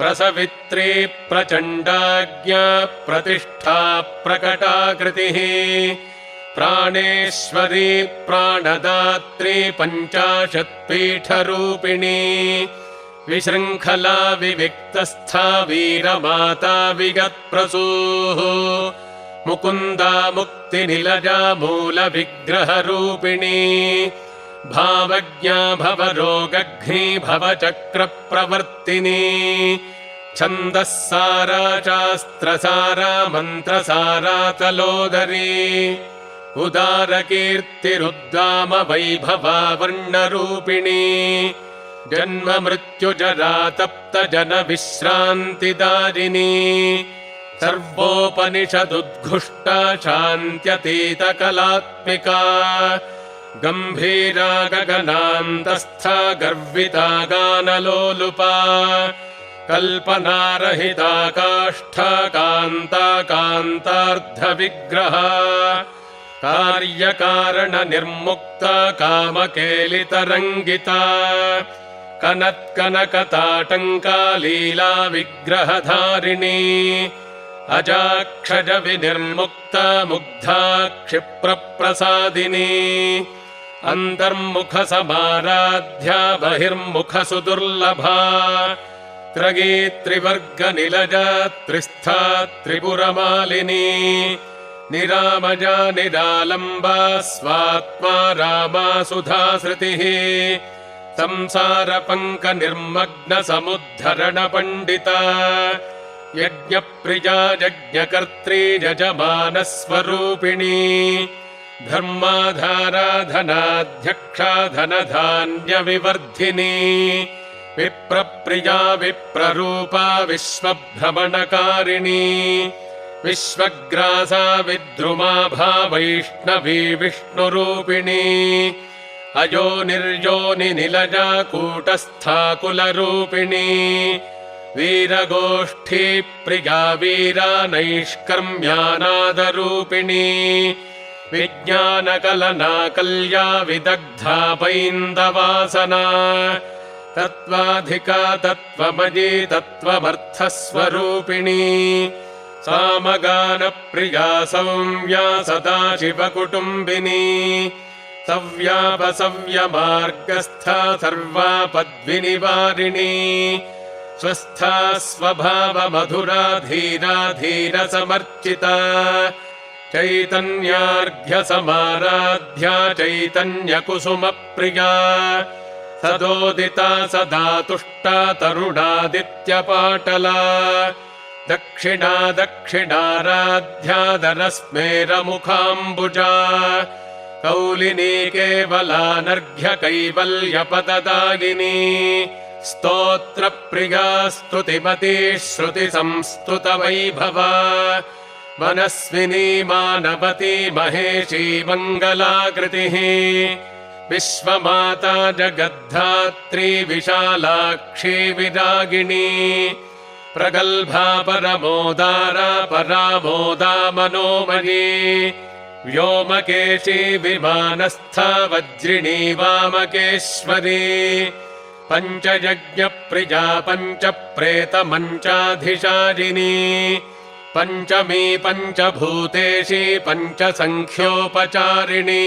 प्रसवित्री प्रचण्डाज्ञा प्रतिष्ठा प्रकटाकृतिः प्राणेश्वरी प्राणदात्री पञ्चाशत्पीठरूपिणी विशृङ्खला विविक्तस्था वीरमाता विगत्प्रसूः मुकुन्दा मुक्तिनिलजा मूलविग्रहरूपिणी भावज्ञा भवरोगघ्नी भवचक्रप्रवर्तिनी छन्दःसारा शास्त्रसारा मन्त्रसारा तलोदरी उदारकीर्तिरुद्दाम वैभवा वर्णरूपिणी जन्म मृत्युजरा तप्त जन विश्रान्तिदारिणी सर्वोपनिषदुद्घुष्टा शान्त्यतीतकलात्मिका गम्भीरा गगनान्तस्था गर्विता गानलोलुपा कल्पनारहिता काष्ठा कान्ता कान्तार्धविग्रहा कार्यकारणनिर्मुक्ता कामकेलितरङ्गिता कनत्कनकताटङ्का लीला विग्रहधारिणी अजाक्षज विनिर्मुक्ता मुग्धा क्षिप्रप्रसादिनी अन्तर्मुखसमाराध्या बहिर्मुखसुदुर्लभा त्रगी त्रिवर्गनिलजा त्रिस्था त्रिपुरमालिनी निरामजा निरालम्बा स्वात्मा रामा सुधाश्रुतिः संसारपङ्कनिर्मग्नसमुद्धरणपण्डिता यज्ञप्रिया यज्ञकर्त्री यजमानस्वरूपिणी धर्माधारा धनाध्यक्षा धनधान्यविवर्धिनी विप्रप्रिया विप्ररूपा विश्वभ्रमणकारिणी विश्वग्रासा विद्रुमाभा वैष्णवी विष्णुरूपिणी अयोनिर्योनिनिलजा कूटस्था कुलरूपिणी वीरगोष्ठी प्रिया वीरा नैष्कर्म्यानादरूपिणी विज्ञानकलना कल्या विदग्धा पैन्दवासना तत्त्वाधिका तत्त्वमयी तत्त्वमर्थस्वरूपिणी सामगानप्रिया सौम्या सदाशिवकुटुम्बिनी सव्यापसव्यमार्गस्था सर्वापद्विनिवारिणी स्वस्था स्वभावमधुरा धीरा धीरसमर्चिता चैतन्यार्घ्यसमाराध्या चैतन्यकुसुमप्रिया सदोदिता सदा तुष्टा तरुणादित्यपाटला दक्षिणा दक्षिणाराध्या दरस्मेरमुखाम्बुजा कौलिनी केवलानर्घ्य कैवल्यपददायिनी स्तोत्रप्रिया स्तुतिमती श्रुतिसंस्तुतवैभवा मनस्विनी मानवती महेशी मङ्गलाकृतिः विश्वमाता जगद्धात्री विशालाक्षी विरागिणी प्रगल्भा परमोदारा परामोदा मनोमयी व्योमकेशी विमानस्था वज्रिणी वामकेश्वरी पञ्चयज्ञप्रिया पञ्चप्रेतमञ्चाधिशारिणी पञ्चमी पञ्चभूतेशी पञ्चसङ्ख्योपचारिणी